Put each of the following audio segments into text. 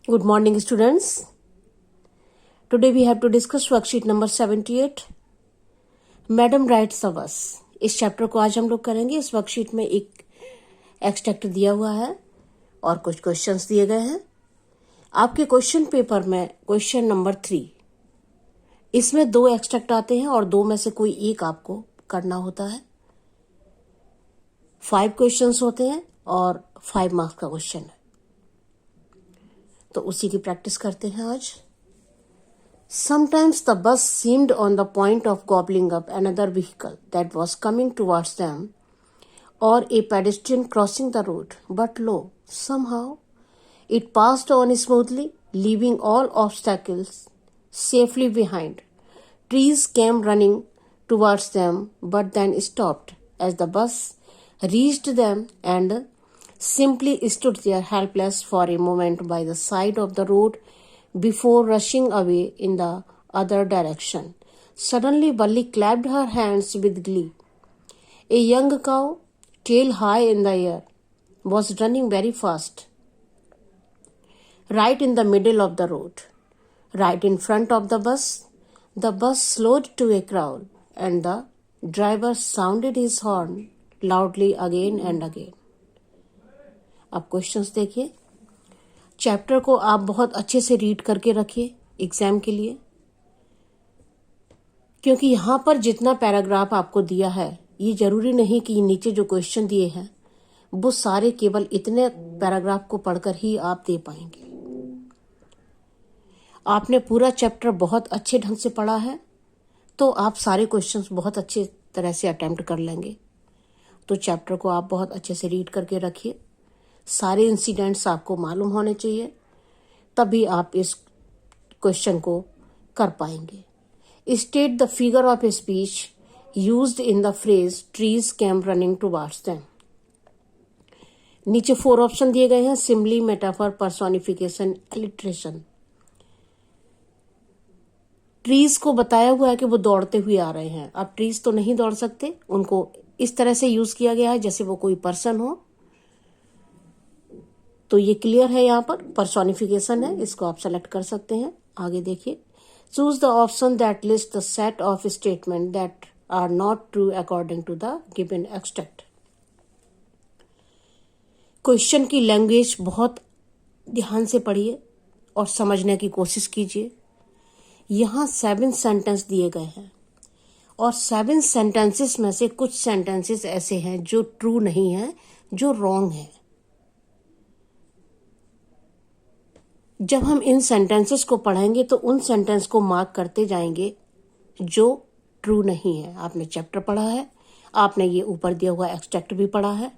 Good morning, students. Today we have to discuss worksheet number 78. Madam writes the bus. इस chapter को आज हम लोग करेंगे। इस वर्कशीट में एक एक्सट्रैक्ट दिया हुआ है और कुछ क्वेश्चंस दिए गए हैं। आपके क्वेश्चन पेपर में क्वेश्चन नंबर 3, इसमें 2 एक्सट्रैक्ट आते हैं और 2 में से कोई एक आपको करना होता है। 5 क्वेश्चंस होते हैं और 5 मार्क्स का क्वेश्चन है, तो उसी की प्रैक्टिस करते हैं आज। Sometimes the bus seemed on the point of gobbling up another vehicle that was coming towards them, or a pedestrian crossing the road, but lo, somehow it passed on smoothly, leaving all obstacles safely behind. Trees came running towards them, but then stopped as the bus reached them and simply stood there helpless for a moment by the side of the road before rushing away in the other direction. Suddenly Valli clapped her hands with glee. A young cow, tail high in the air, was running very fast, right in the middle of the road, right in front of the bus. The bus slowed to a crawl, and the driver sounded his horn loudly again and again. अब questions देखिए। Chapter को आप बहुत अच्छे से read करके रखिए exam के लिए, क्योंकि यहाँ पर जितना पैराग्राफ आपको दिया है, ये जरूरी नहीं कि नीचे जो क्वेश्चन दिए हैं वो सारे केवल इतने पैराग्राफ को पढ़कर ही आप दे पाएंगे। आपने पूरा चैप्टर बहुत अच्छे ढंग से पढ़ा है तो आप सारे क्वेश्चंस बहुत अच्छे तरह से अटेम्प्ट कर लेंगे। तो चैप्टर को आप बहुत अच्छे से रीड करके रखिए। सारे इंसिडेंट्स आपको मालूम होने चाहिए, तभी आप इस क्वेश्चन को कर पाएंगे। State the figure of speech used in the phrase trees came running towards them. नीचे 4 ऑप्शन दिए गए हैं: simply, metaphor, personification, alliteration. Trees को बताया हुआ है कि वो दौड़ते हुए आ रहे हैं। अब ट्रीज तो नहीं दौड़ सकते, उनको इस तरह से यूज किया गया है जैसे वो कोई पर्सन हो, तो ये क्लियर है। यहाँ पर पर्सोनिफिकेशन है, इसको आप सेलेक्ट कर सकते हैं। आगे देखिए, choose the option that list the set of statement that are not true according to the given extract. Question की लैंग्वेज बहुत ध्यान से पढ़िए और समझने की कोशिश कीजिए। यहाँ 7 सेंटेंस दिए गए हैं और 7 सेंटेंसेस में से कुछ सेंटेंसेस ऐसे हैं जो ट्रू नहीं है, जो रॉन्ग है। जब हम इन सेंटेंसेस को पढ़ेंगे तो उन सेंटेंस को मार्क करते जाएंगे जो ट्रू नहीं है। आपने चैप्टर पढ़ा है, आपने ये ऊपर दिया हुआ एक्सट्रैक्ट भी पढ़ा है,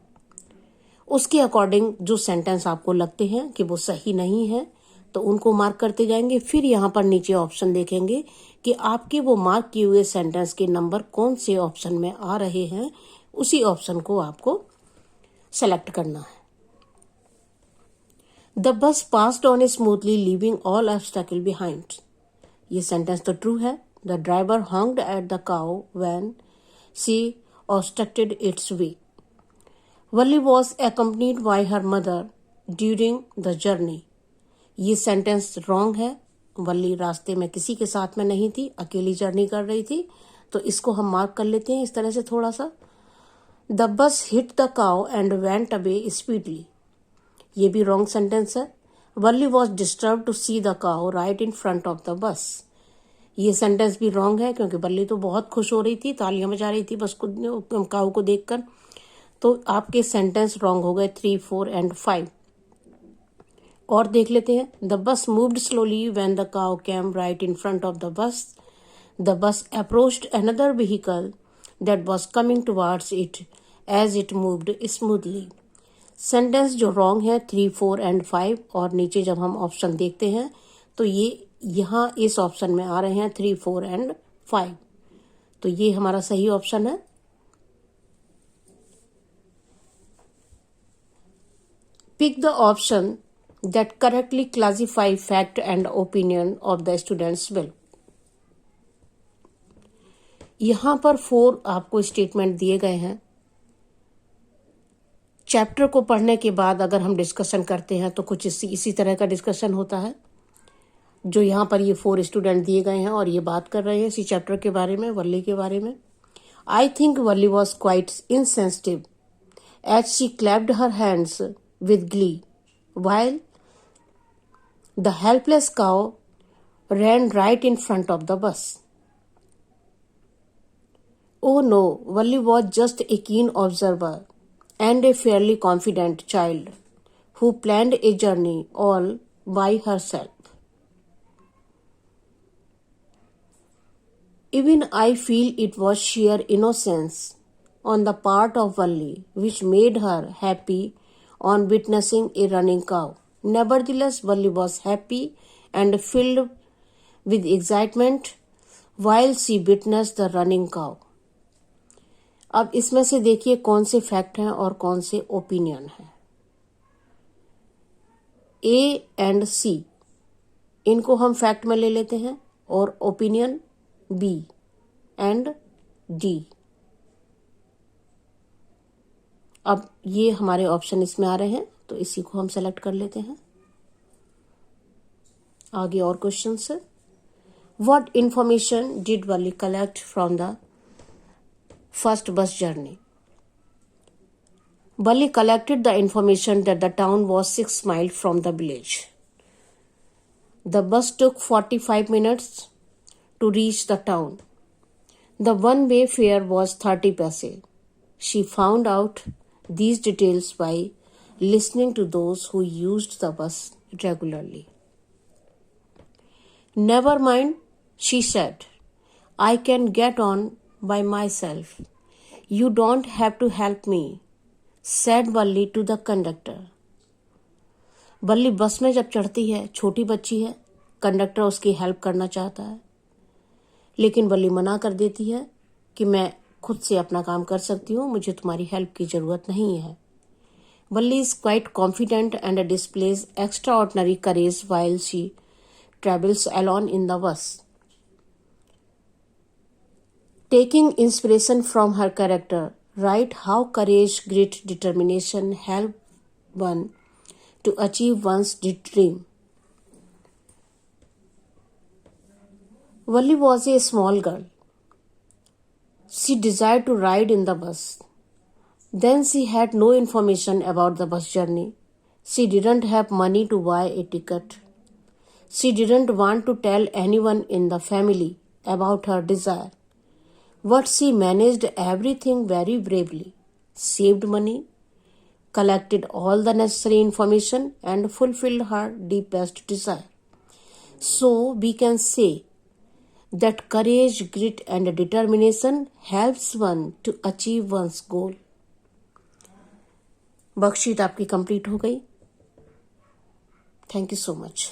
उसके अकॉर्डिंग जो सेंटेंस आपको लगते हैं कि वो सही नहीं है तो उनको मार्क करते जाएंगे। फिर यहाँ पर नीचे ऑप्शन देखेंगे कि आपके वो मार्क किए हुए सेंटेंस के नंबर कौन से ऑप्शन में आ रहे हैं, उसी ऑप्शन को आपको सेलेक्ट करना है। The bus passed on smoothly, leaving all obstacle behind. ये सेंटेंस तो ट्रू है। The driver honked at the cow when she obstructed its way. Valli was accompanied by her mother during the journey. ये sentence wrong है। वल्ली रास्ते में किसी के साथ में नहीं थी, अकेली जर्नी कर रही थी, तो इसको हम मार्क कर लेते हैं इस तरह से थोड़ा सा। The bus hit the cow and went away speedily. ये भी रॉन्ग सेंटेंस है। Wally was disturb to see the cow right in front of the bus. ये सेंटेंस भी रॉन्ग है, क्योंकि वल्ली तो बहुत खुश हो रही थी, तालियां बजा रही थी बस को, काउ को देखकर। तो आपके सेंटेंस रॉन्ग हो गए 3, 4 एंड 5। और देख लेते हैं। The bus moved slowly when the cow came right in front of the bus. The bus approached another vehicle that was coming towards it as it moved smoothly. Sentence जो wrong है 3, 4 and 5। और नीचे जब हम option देखते हैं तो ये यहाँ इस ऑप्शन में आ रहे हैं 3, 4 एंड 5, तो ये हमारा सही ऑप्शन है। Pick the option that correctly classify fact and opinion of the students will. यहाँ पर 4 आपको स्टेटमेंट दिए गए हैं। चैप्टर को पढ़ने के बाद अगर हम डिस्कशन करते हैं तो कुछ इसी तरह का डिस्कशन होता है, जो यहाँ पर ये 4 स्टूडेंट दिए गए हैं और ये बात कर रहे हैं इसी चैप्टर के बारे में, वल्ली के बारे में। I think Valli was quite insensitive as she clapped her hands with glee, while the helpless cow ran right in front of the bus. Oh no, Valli was just a keen observer and a fairly confident child who planned a journey all by herself. Even I feel it was sheer innocence on the part of Valli which made her happy on witnessing a running cow. Nevertheless, Valli was happy and filled with excitement while she witnessed the running cow. अब इसमें से देखिए कौन से fact हैं और कौन से ओपिनियन हैं। ए एंड सी इनको हम फैक्ट में ले लेते हैं और ओपिनियन बी एंड डी। अब ये हमारे ऑप्शन इसमें आ रहे हैं तो इसी को हम सेलेक्ट कर लेते हैं। आगे और क्वेश्चन है, what information did Valli collect from the first bus journey? Valli collected the information that the town was 6 miles from the village. The bus took 45 minutes to reach the town. The one-way fare was 30 paise. She found out these details by listening to those who used the bus regularly. Never mind, she said. I can get on by myself. You don't have to help me, said Valli to the conductor. वल्ली बस में जब चढ़ती है, छोटी बच्ची है, conductor उसकी help करना चाहता है, लेकिन वल्ली मना कर देती है कि मैं खुद से अपना काम कर सकती हूँ, मुझे तुम्हारी हेल्प की जरूरत नहीं है। वल्ली is quite confident and displays extraordinary courage while she travels alone in the bus. Taking inspiration from her character, write how courage, grit, determination help one to achieve one's dream. Valli was a small girl. She desired to ride in the bus. Then she had no information about the bus journey. She didn't have money to buy a ticket. She didn't want to tell anyone in the family about her desire. But she managed everything very bravely, saved money, collected all the necessary information, and fulfilled her deepest desire. So we can say that courage, grit, and determination helps one to achieve one's goal. Worksheet आपकी complete हो गई। Thank you so much.